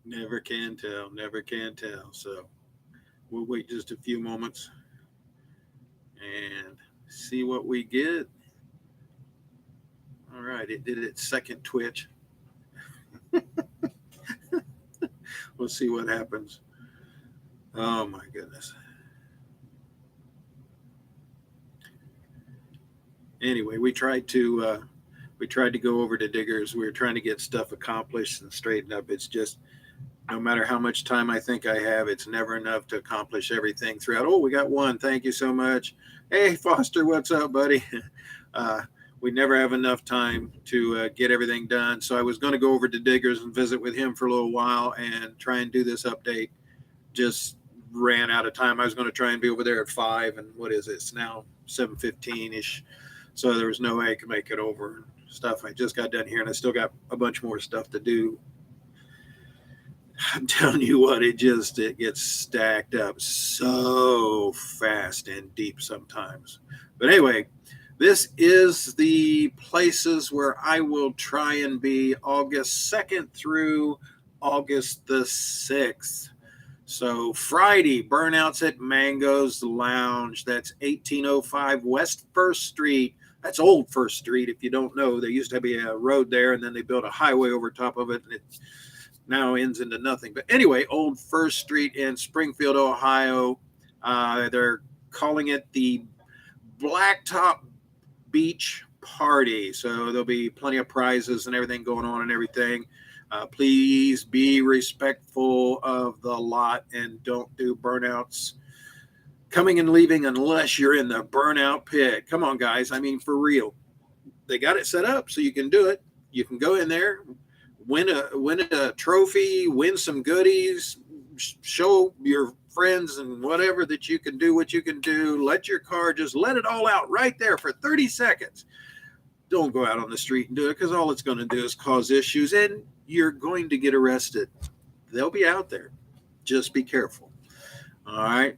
Never can tell. Never can tell. So we'll wait just a few moments and see what we get. All right, it did its second twitch. We'll see what happens. Oh my goodness. Anyway, we tried to go over to Diggers. We were trying to get stuff accomplished and straightened up. It's just no matter how much time I think I have, it's never enough to accomplish everything throughout. Oh, we got one. Thank you so much. Hey, Foster, what's up, buddy? Uh, we never have enough time to get everything done. So I was going to go over to Diggers and visit with him for a little while and try and do this update. Just ran out of time. I was going to try and be over there at 5, and what is it? It's now 7:15-ish. So there was no way I could make it over. Stuff I just got done here, and I still got a bunch more stuff to do. I'm telling you what, it gets stacked up so fast and deep sometimes. But anyway, this is the places where I will try and be August 2nd through August the 6th. So Friday, burnouts at Mango's Lounge. That's 1805 West 1st Street. That's old 1st Street. If you don't know, there used to be a road there, and then they built a highway over top of it, and it now ends into nothing. But anyway, old 1st Street in Springfield, Ohio. They're calling it the BLACKTOP Beach Party. So there'll be plenty of prizes and everything going on and everything. Please be respectful of the lot and don't do burnouts coming and leaving unless you're in the burnout pit. Come on, guys. I mean, for real. They got it set up so you can do it. You can go in there, win a trophy, win some goodies, show your friends and whatever that you can do what you can do. Let your car just let it all out right there for 30 seconds. Don't go out on the street and do it, because all it's going to do is cause issues, and you're going to get arrested. They'll be out there. Just be careful. All right.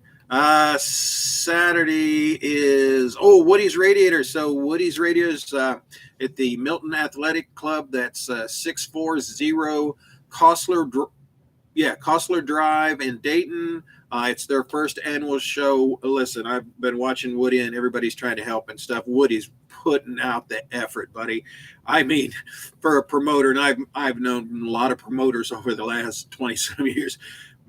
Saturday is, Woody's Radiator. So Woody's Radiator is at the Milton Athletic Club. That's 640 Cosler Drive in Dayton. It's their first annual show. Listen, I've been watching Woody, and everybody's trying to help and stuff. Woody's putting out the effort, buddy. I mean, for a promoter, and I've known a lot of promoters over the last 20-some years.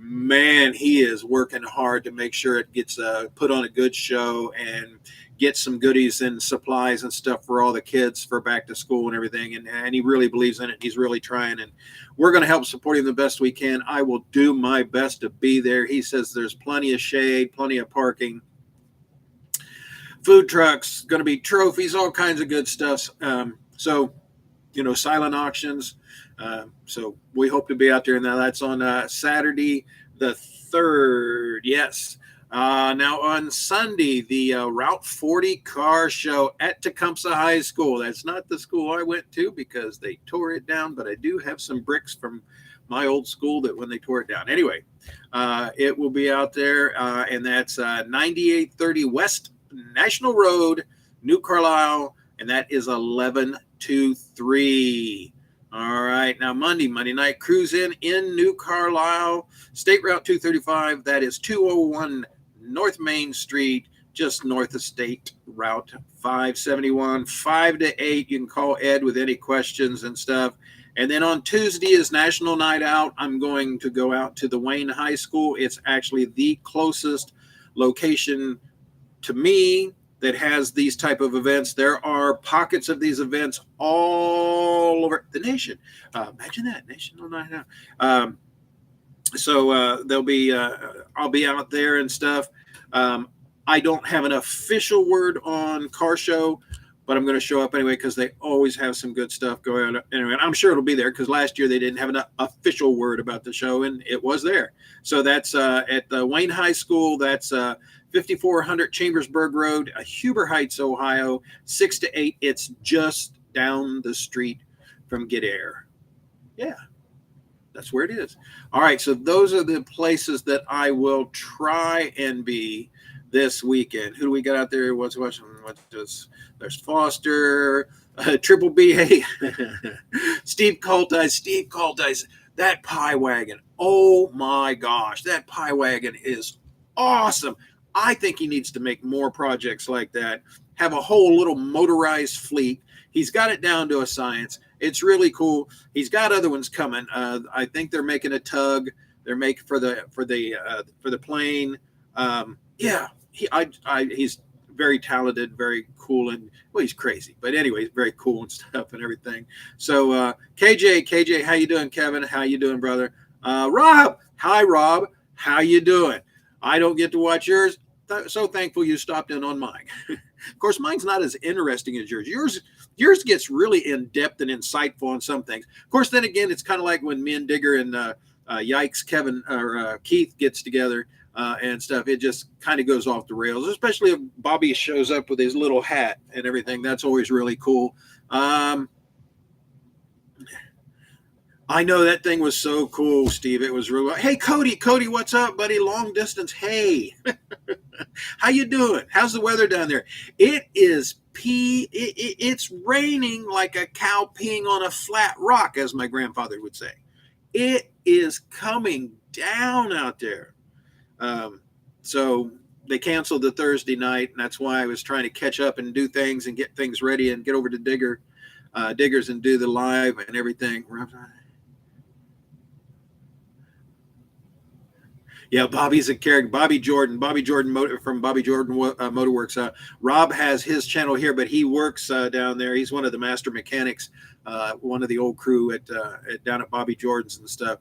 Man, he is working hard to make sure it gets put on a good show and get some goodies and supplies and stuff for all the kids for back to school and everything. And he really believes in it. He's really trying, and we're going to help support him the best we can. I will do my best to be there. He says there's plenty of shade, plenty of parking, food trucks, going to be trophies, all kinds of good stuff. So, silent auctions. So we hope to be out there. Now that's on Saturday the 3rd. Yes. Now on Sunday, the Route 40 car show at Tecumseh High School. That's not the school I went to because they tore it down, but I do have some bricks from my old school that when they tore it down. Anyway, it will be out there, and that's 9830 West National Road, New Carlisle, and that is 1123. All right, now Monday night cruise in New Carlisle, State Route 235. That is 201 North Main Street, just north of State Route 571, 5 to 8. You can call Ed with any questions and stuff. And then on Tuesday is National Night Out. I'm going to go out to the Wayne High School. It's actually the closest location to me that has these type of events. There are pockets of these events all over the nation. Imagine that, National Night Out. So there'll be, I'll be out there and stuff. I don't have an official word on car show, but I'm going to show up anyway because they always have some good stuff going on. Anyway, I'm sure it'll be there because last year they didn't have an official word about the show, and it was there. So that's at the Wayne High School. That's 5400 Chambersburg Road, Huber Heights, Ohio, 6 to 8. It's just down the street from Get Air. Yeah, that's where it is. All right, so those are the places that I will try and be this weekend. Who do we got out there? What's watching? There's Foster, Triple B. Hey, Steve Coltice. That pie wagon, oh my gosh, that pie wagon is awesome. I think he needs to make more projects like that, have a whole little motorized fleet. He's got it down to a science. It's really cool. He's got other ones coming. I think they're making a tug. They're making for the plane. Yeah, he's very talented, very cool, and well, he's crazy, but anyway, very cool and stuff and everything. So KJ, how you doing? Kevin, how you doing, brother? Rob, hi, Rob, how you doing? I don't get to watch yours. So thankful you stopped in on mine. Of course, mine's not as interesting as yours. Yours gets really in depth and insightful on some things. Of course, then again, it's kind of like when me and Digger and Yikes Kevin or Keith gets together and stuff. It just kind of goes off the rails, especially if Bobby shows up with his little hat and everything. That's always really cool. I know that thing was so cool, Steve. It was really. Hey, Cody, what's up, buddy? Long distance. Hey, how you doing? How's the weather down there? It is it's raining like a cow peeing on a flat rock, as my grandfather would say. It is coming down out there. So they canceled the Thursday night, and that's why I was trying to catch up and do things and get things ready and get over to Diggers and do the live and everything. Yeah, Bobby's a character. Bobby Jordan from Bobby Jordan Motorworks. Rob has his channel here, but he works down there. He's one of the master mechanics, one of the old crew down at Bobby Jordan's and stuff.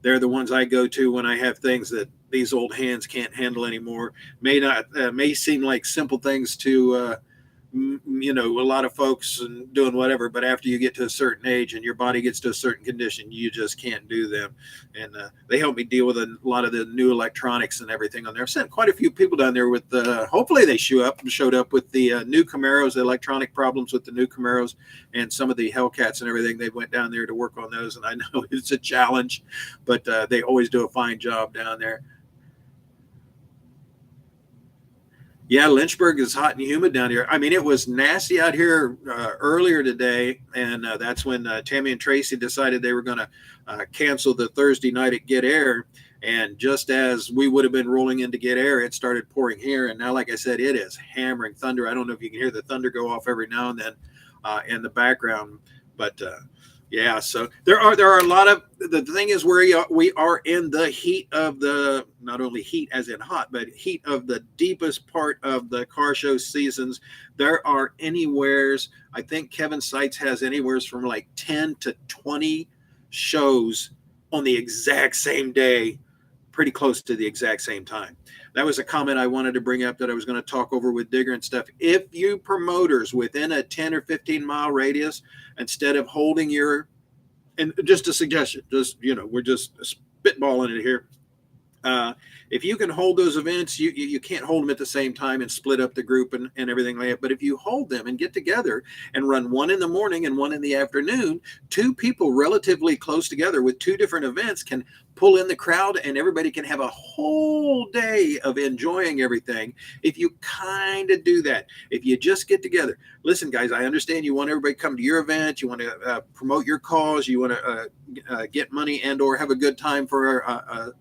They're the ones I go to when I have things that these old hands can't handle anymore. May seem like simple things to a lot of folks and doing whatever, but after you get to a certain age and your body gets to a certain condition, you just can't do them. And they help me deal with a lot of the new electronics and everything on there. I've sent quite a few people down there with hopefully they showed up with the new Camaros, the electronic problems with the new Camaros and some of the Hellcats and everything. They went down there to work on those, and I know it's a challenge, but they always do a fine job down there. Yeah, Lynchburg is hot and humid down here. I mean, it was nasty out here earlier today, and that's when Tammy and Tracy decided they were going to cancel the Thursday night at Get Air. And just as we would have been rolling into Get Air, it started pouring here. And now, like I said, it is hammering thunder. I don't know if you can hear the thunder go off every now and then in the background, but yeah, so there are a lot of, the thing is we are in the heat of the, not only heat as in hot, but heat of the deepest part of the car show seasons. There are anywheres, I think Kevin Seitz has anywheres from like 10 to 20 shows on the exact same day, pretty close to the exact same time. That was a comment I wanted to bring up that I was going to talk over with Digger and stuff. If you promoters within a 10 or 15 mile radius, instead of holding your, and just a suggestion, just, we're just spitballing it here. If you can hold those events, you can't hold them at the same time and split up the group and everything like that. But if you hold them and get together and run one in the morning and one in the afternoon, two people relatively close together with two different events can pull in the crowd and everybody can have a whole day of enjoying everything. If you kind of do that, if you just get together, listen, guys, I understand you want everybody to come to your event. You want to promote your cause. You want to get money and or have a good time for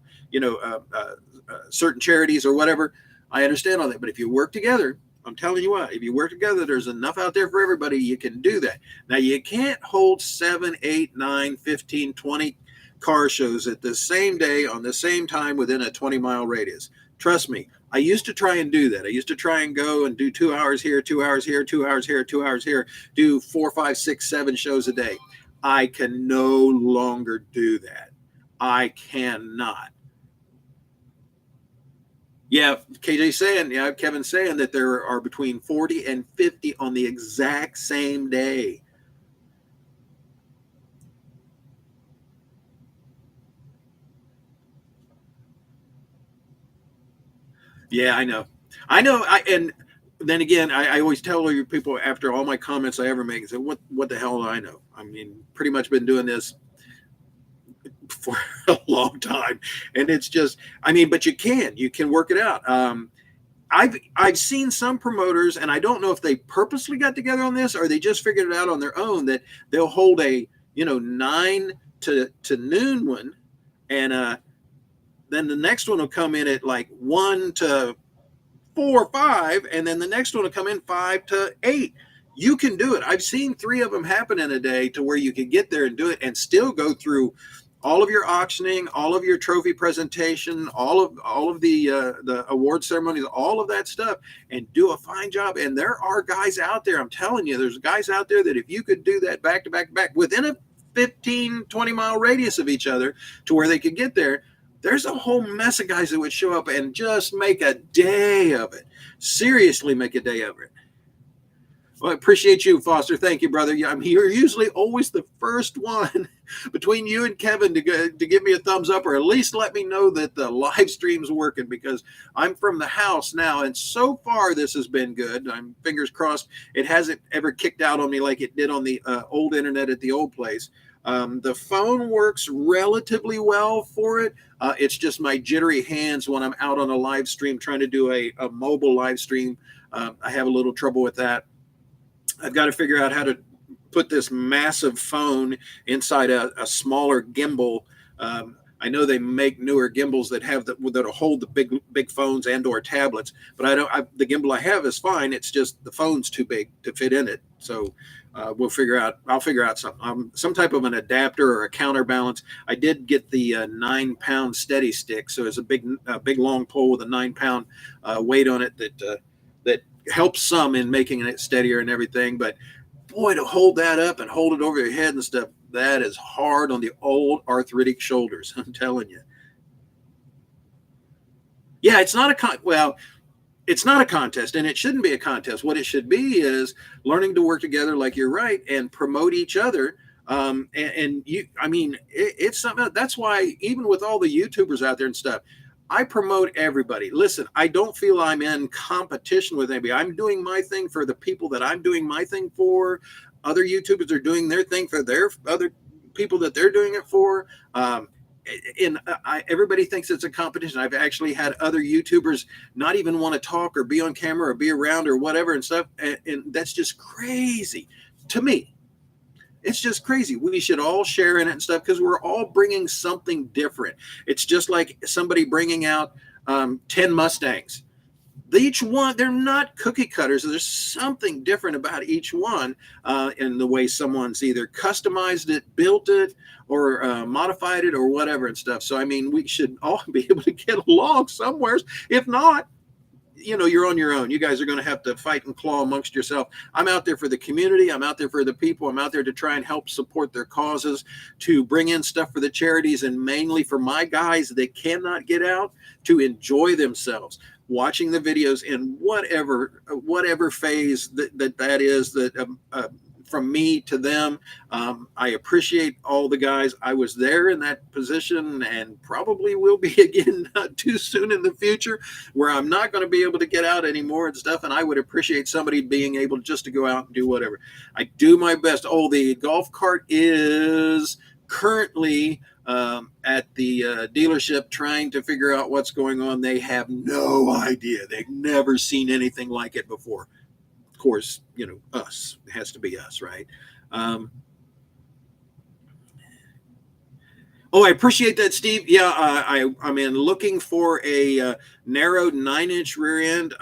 certain charities or whatever. I understand all that. But if you work together, I'm telling you what, if you work together, there's enough out there for everybody. You can do that. Now, you can't hold 7, 8, 9, 15, 20 car shows at the same day on the same time within a 20-mile radius. Trust me, I used to try and do that. I used to try and go and do 2 hours here, 2 hours here, 2 hours here, 2 hours here, do 4, 5, 6, 7 shows a day. I can no longer do that. I cannot. Yeah, KJ saying, yeah, Kevin's saying that there are between 40 and 50 on the exact same day. Yeah, I know. And then again, I always tell you people after all my comments I ever make, say, what the hell do I know? I mean, pretty much been doing this for a long time, and it's just, I mean, but you can work it out. I've seen some promoters, and I don't know if they purposely got together on this or they just figured it out on their own, that they'll hold a 9 to noon one, and then the next one will come in at like 1 to 4 or 5, and then the next one will come in 5 to 8. You can do it. I've seen 3 of them happen in a day to where you can get there and do it and still go through all of your auctioning, all of your trophy presentation, all of the award ceremonies, all of that stuff, and do a fine job. And there are guys out there, I'm telling you, there's guys out there that if you could do that back to back to back within a 15, 20-mile radius of each other to where they could get there, there's a whole mess of guys that would show up and just make a day of it. Seriously, make a day of it. Well, I appreciate you, Foster. Thank you, brother. You're usually always the first one between you and Kevin to give me a thumbs up, or at least let me know that the live stream's working, because I'm from the house now, and so far this has been good. I'm fingers crossed it hasn't ever kicked out on me like it did on the old internet at the old place. The phone works relatively well for it. It's just my jittery hands when I'm out on a live stream trying to do a mobile live stream. I have a little trouble with that. I've got to figure out how to put this massive phone inside a smaller gimbal. I know they make newer gimbals that have that'll hold the big phones and or tablets, but the gimbal I have is fine. It's just the phone's too big to fit in it. So I'll figure out something, some type of an adapter or a counterbalance. I did get the 9-pound steady stick, so it's a big long pole with a 9-pound weight on it that helps some in making it steadier and everything. But boy, to hold that up and hold it over your head and stuff, that is hard on the old arthritic shoulders. I'm telling you. Yeah, it's not a contest, and it shouldn't be a contest. What it should be is learning to work together, like you're right, and promote each other. It's something. That's why even with all the YouTubers out there and stuff, I promote everybody. Listen, I don't feel I'm in competition with anybody. I'm doing my thing for the people that I'm doing my thing for. Other YouTubers are doing their thing for their other people that they're doing it for. Everybody thinks it's a competition. I've actually had other YouTubers not even want to talk or be on camera or be around or whatever and stuff. And that's just crazy to me. It's just crazy. We should all share in it and stuff because we're all bringing something different. It's just like somebody bringing out 10 Mustangs. Each one, they're not cookie cutters. There's something different about each one in the way someone's either customized it, built it, or modified it or whatever and stuff. So, we should all be able to get along somewhere. If not, you're on your own. You guys are going to have to fight and claw amongst yourself. I'm out there for the community. I'm out there for the people. I'm out there to try and help support their causes, to bring in stuff for the charities, and mainly for my guys that cannot get out to enjoy themselves, watching the videos in whatever phase that is, from me to them. I appreciate all the guys. I was there in that position and probably will be again not too soon in the future, where I'm not going to be able to get out anymore and stuff. And I would appreciate somebody being able just to go out and do whatever. I do my best. Oh, the golf cart is currently at the dealership trying to figure out what's going on. They have no idea. They've never seen anything like it before. Of course, us. It has to be us, right? I appreciate that, Steve. Yeah, I'm looking for a narrowed 9-inch rear end.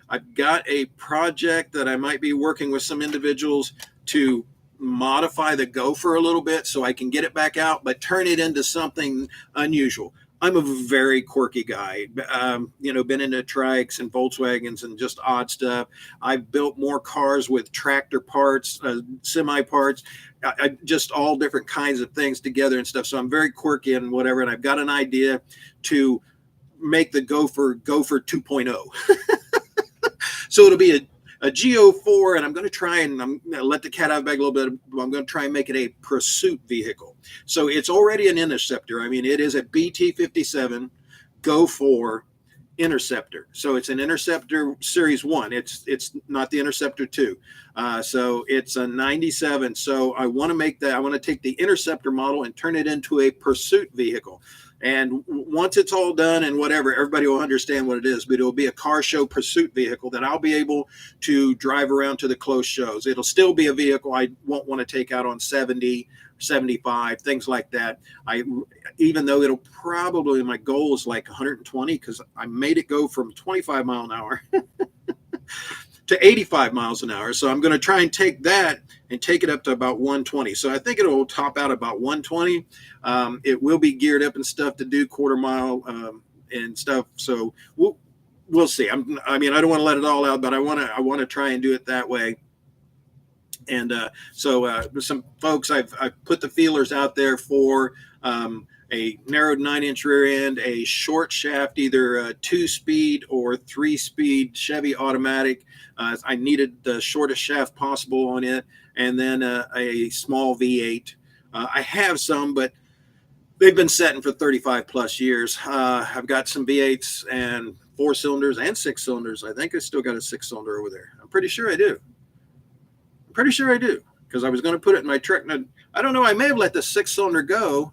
I've got a project that I might be working with some individuals to modify the Gopher a little bit so I can get it back out, but turn it into something unusual. I'm a very quirky guy, been into trikes and Volkswagens and just odd stuff. I've built more cars with tractor parts, semi parts, just all different kinds of things together and stuff. So I'm very quirky and whatever. And I've got an idea to make the Gopher 2.0. So it'll be a G04, and I'm going to let the cat out of the bag a little bit. I'm going to try and make it a pursuit vehicle. So it's already an Interceptor. it is a BT57 Go4 Interceptor. So it's an Interceptor Series 1. It's not the Interceptor 2. So it's a 97. So I want to make that. I want to take the Interceptor model and turn it into a pursuit vehicle. And once it's all done and whatever, everybody will understand what it is. But it'll be a car show pursuit vehicle that I'll be able to drive around to the close shows. It'll still be a vehicle I won't want to take out on 70, 75, things like that. Even though it'll probably, my goal is like 120, because I made it go from 25 mile an hour to 85 miles an hour. So I'm going to try and take that and take it up to about 120. So I think it'll top out about 120. It will be geared up and stuff to do quarter mile and stuff. So we'll see. I don't want to let it all out, but I want to try and do it that way. And so some folks, I've put the feelers out there for a narrowed 9-inch rear end, a short shaft, either a 2-speed or 3-speed Chevy automatic. I needed the shortest shaft possible on it, and then a small V8. I have some, but they've been setting for 35 plus years. I've got some V8s and 4 cylinders and 6 cylinders. I think I still got a 6-cylinder over there. I'm pretty sure I do. Because I was going to put it in my truck. And I don't know. I may have let the 6-cylinder go.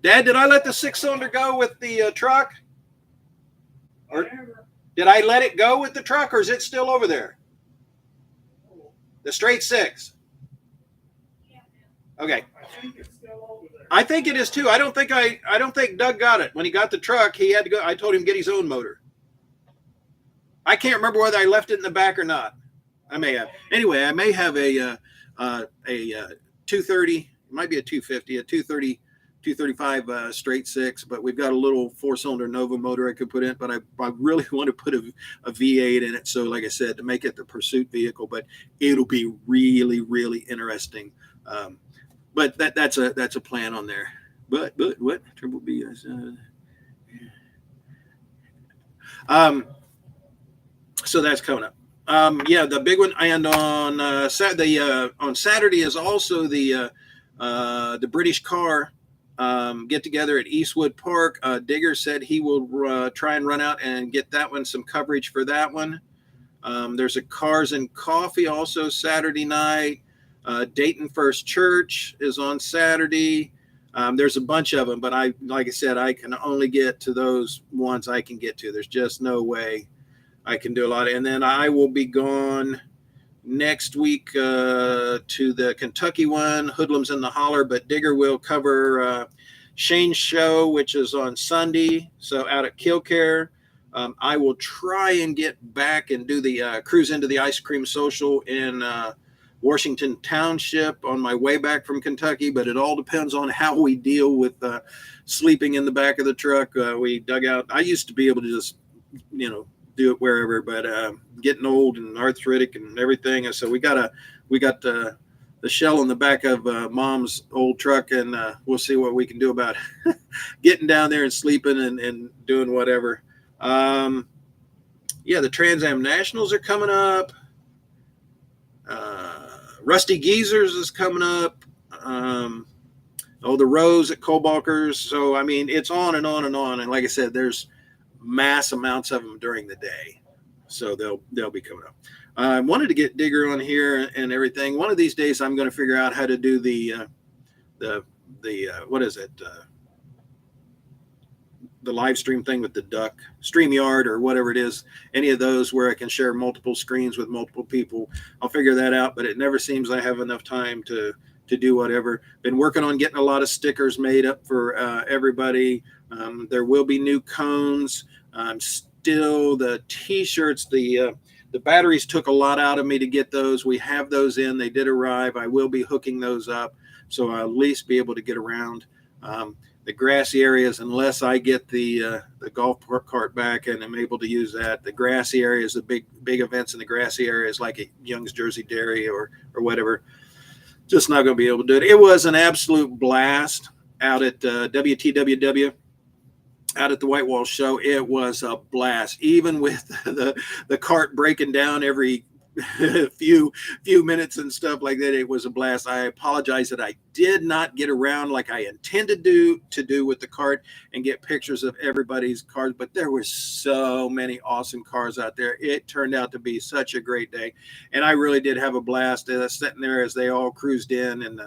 Dad, did I let the 6-cylinder go with the truck? Or did I let it go with the truck, or is it still over there? The straight 6. Okay. I think it's still over there. I think it is too. I don't think Doug got it. When he got the truck, he had to go. I told him to get his own motor. I can't remember whether I left it in the back or not. I may have. Anyway, I may have a 230. It might be a 250, a 230, 235 straight 6. But we've got a little 4-cylinder Nova motor I could put in. But I really want to put a V8 in it. So, like I said, to make it the pursuit vehicle. But it'll be really, really interesting. But that's a plan on there. But what Triple B? So that's coming up. The big one, and on Saturday is also the British car get together at Eastwood Park. Digger said he will try and run out and get that one some coverage for that one. There's a Cars and Coffee also Saturday night. Dayton First Church is on Saturday. There's a bunch of them, but like I said, I can only get to those ones I can get to. There's just no way I can do a lot. And then I will be gone next week to the Kentucky one, Hoodlums in the Holler, but Digger will cover Shane's show, which is on Sunday. So out at Killcare. I will try and get back and do the cruise into the ice cream social in Washington Township on my way back from Kentucky, but it all depends on how we deal with sleeping in the back of the truck. We dug out. I used to be able to just, do it wherever, but getting old and arthritic and everything. So we got the shell in the back of Mom's old truck, and we'll see what we can do about getting down there and sleeping and doing whatever. The Trans Am Nationals are coming up. Rusty Geezers is coming up. The Rose at Kobalkers. So, it's on and on and on. And like I said, there's mass amounts of them during the day. So they'll be coming up. I wanted to get Digger on here and everything. One of these days, I'm going to figure out how to do the what is it? The live stream thing with the duck, StreamYard or whatever it is, any of those where I can share multiple screens with multiple people. I'll figure that out, but it never seems I have enough time to do whatever. Been working on getting a lot of stickers made up for everybody. There will be new cones. Still the t-shirts, the batteries took a lot out of me to get those. We have those in. They did arrive. I will be hooking those up, so I'll at least be able to get around. The grassy areas, unless I get the golf cart back and I'm able to use that. The grassy areas, the big events in the grassy areas like at Young's Jersey Dairy or whatever, just not going to be able to do it. It was an absolute blast out at WTWW, out at the Whitewall Show. It was a blast, even with the cart breaking down every few minutes and stuff like that. It was a blast. I apologize that I did not get around like I intended to do with the cart and get pictures of everybody's cars, but there were so many awesome cars out there. It turned out to be such a great day, and I really did have a blast sitting there as they all cruised in and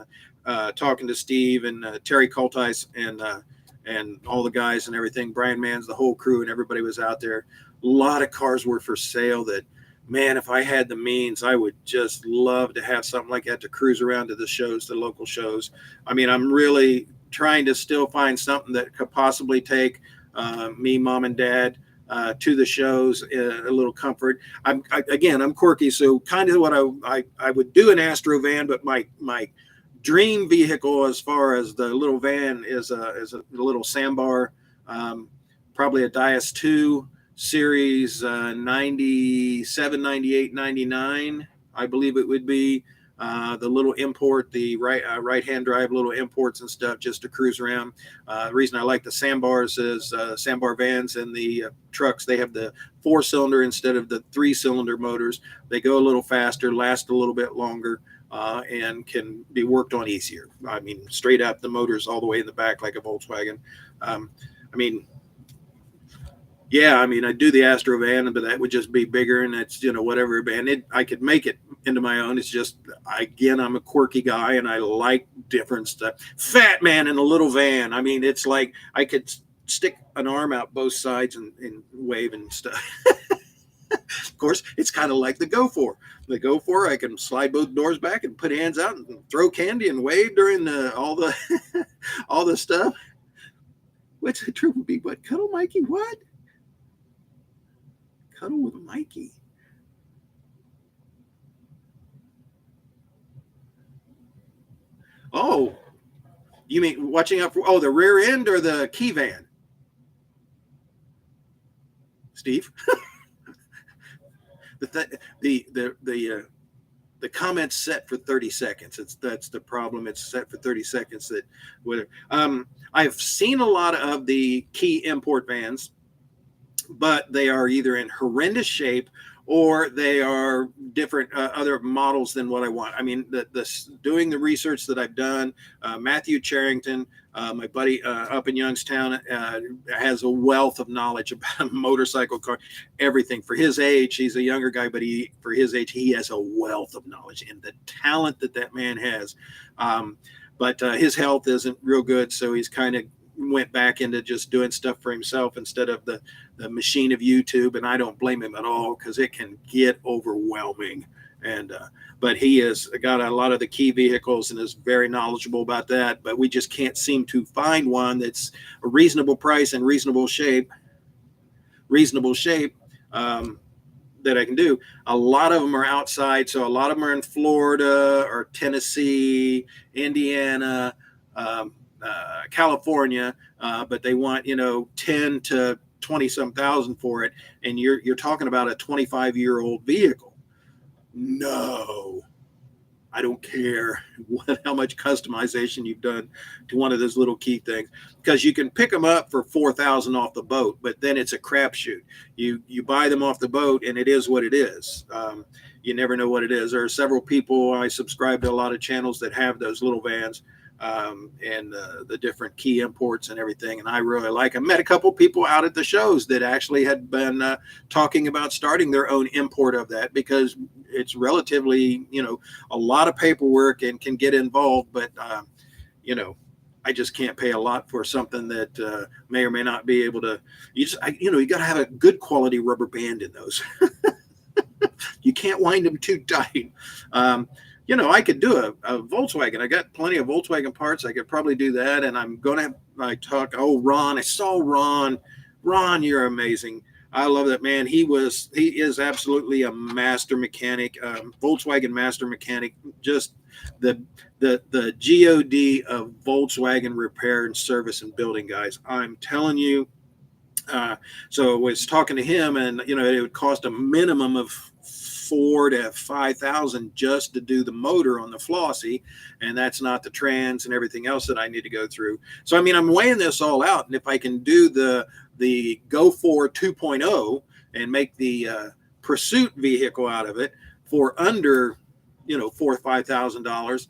talking to Steve and Terry Coltice and all the guys and everything, Brian Mans, the whole crew, and everybody was out there. A lot of cars were for sale that, man, if I had the means, I would just love to have something like that to cruise around to the shows, the local shows. I mean, I'm really trying to still find something that could possibly take me, mom, and dad to the shows, a little comfort. I'm quirky, so kind of what I would do an Astro van, but my dream vehicle as far as the little van is a little sandbar, probably a Dias 2 series 97, 98, 99, I believe it would be. The little import, the right-hand drive little imports and stuff, just to cruise around. The reason I like the sandbars is sandbar vans and the trucks, they have the 4-cylinder instead of the 3-cylinder motors. They go a little faster, last a little bit longer, and can be worked on easier. I mean, straight up, the motor's all the way in the back like a Volkswagen. Yeah, I mean, I'd do the Astro van, but that would just be bigger, and it's, whatever van. I could make it into my own. It's just, again, I'm a quirky guy, and I like different stuff. Fat man in a little van. I mean, it's like I could stick an arm out both sides and wave and stuff. Of course, it's kind of like the Go 4. The Go 4, I can slide both doors back and put hands out and throw candy and wave during all the all the stuff. What's the truth would be? What? Cuddle Mikey? What? Cuddle with Mikey. Oh, you mean watching out for the rear end or the key van? Steve? the comment's set for 30 seconds. That's the problem. It's set for 30 seconds. I've seen a lot of the key import vans, but they are either in horrendous shape or they are different other models than what I want. I mean, doing the research that I've done, Matthew Charrington, my buddy up in Youngstown, has a wealth of knowledge about motorcycle car, everything. For his age, he's a younger guy, but for his age, he has a wealth of knowledge and the talent that man has. But his health isn't real good, so he's kind of went back into just doing stuff for himself instead of the machine of YouTube, and I don't blame him at all, because it can get overwhelming. And but he has got a lot of the key vehicles and is very knowledgeable about that, but we just can't seem to find one that's a reasonable price and reasonable shape that I can do. A lot of them are outside, so a lot of them are in Florida or Tennessee, Indiana, California, but they want 10 to 20 some thousand for it, and you're talking about a 25-year-old vehicle. No, I don't care how much customization you've done to one of those little key things, because you can pick them up for $4,000 off the boat, but then it's a crapshoot. You buy them off the boat, and it is what it is. You never know what it is. There are several people, I subscribe to a lot of channels that have those little vans, and the different key imports and everything, and I really like them. Met a couple people out at the shows that actually had been talking about starting their own import of that, because it's relatively a lot of paperwork and can get involved, but I just can't pay a lot for something that may or may not be able to. You got to have a good quality rubber band in those. You can't wind them too tight. I could do a Volkswagen. I got plenty of Volkswagen parts. I could probably do that. And I'm going to Ron. I saw Ron. Ron, you're amazing. I love that man. He is absolutely a master mechanic, Volkswagen master mechanic. Just the GOD of Volkswagen repair and service and building, guys. I'm telling you. So I was talking to him, and it would cost a minimum of $4,000 to $5,000 just to do the motor on the Flossie, and that's not the trans and everything else that I need to go through. So I mean, I'm weighing this all out, and if I can do the Go 4 2.0 and make the Pursuit vehicle out of it for under $4,000 or $5,000,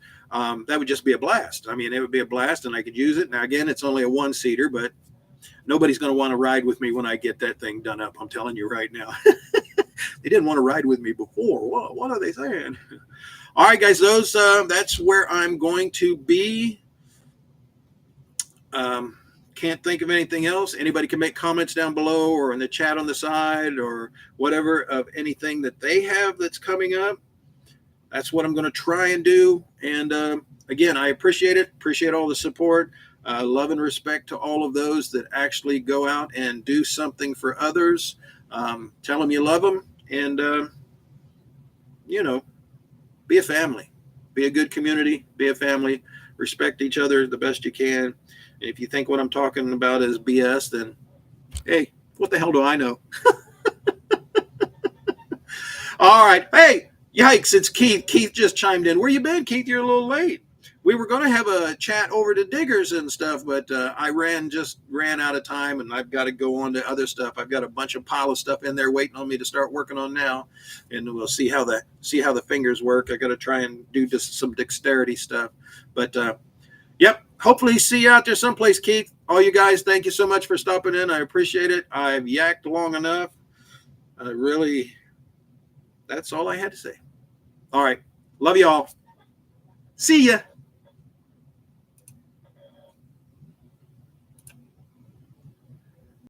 that would just be a blast. I mean, it would be a blast, and I could use it. Now again, it's only a one-seater, but nobody's going to want to ride with me when I get that thing done up. I'm telling you right now. They didn't want to ride with me before. What are they saying? All right, guys, that's where I'm going to be. can't think of anything else. Anybody can make comments down below or in the chat on the side or whatever of anything that they have that's coming up. That's what I'm going to try and do. And again, I appreciate it. Appreciate all the support. Love and respect to all of those that actually go out and do something for others. Tell them you love them, and you know, be a family, be a good community, be a family, respect each other the best you can. And if you think what I'm talking about is BS, then hey, what the hell do I know? All right. Hey, yikes, it's Keith. Keith just chimed in. Where you been, Keith? You're a little late. We were going to have a chat over to Diggers and stuff, but I just ran out of time, and I've got to go on to other stuff. I've got a bunch of pile of stuff in there waiting on me to start working on now, and we'll see how the fingers work. I got to try and do just some dexterity stuff. But yep, hopefully see you out there someplace, Keith. All you guys, thank you so much for stopping in. I appreciate it. I've yacked long enough. That's all I had to say. All right. Love you all. See ya.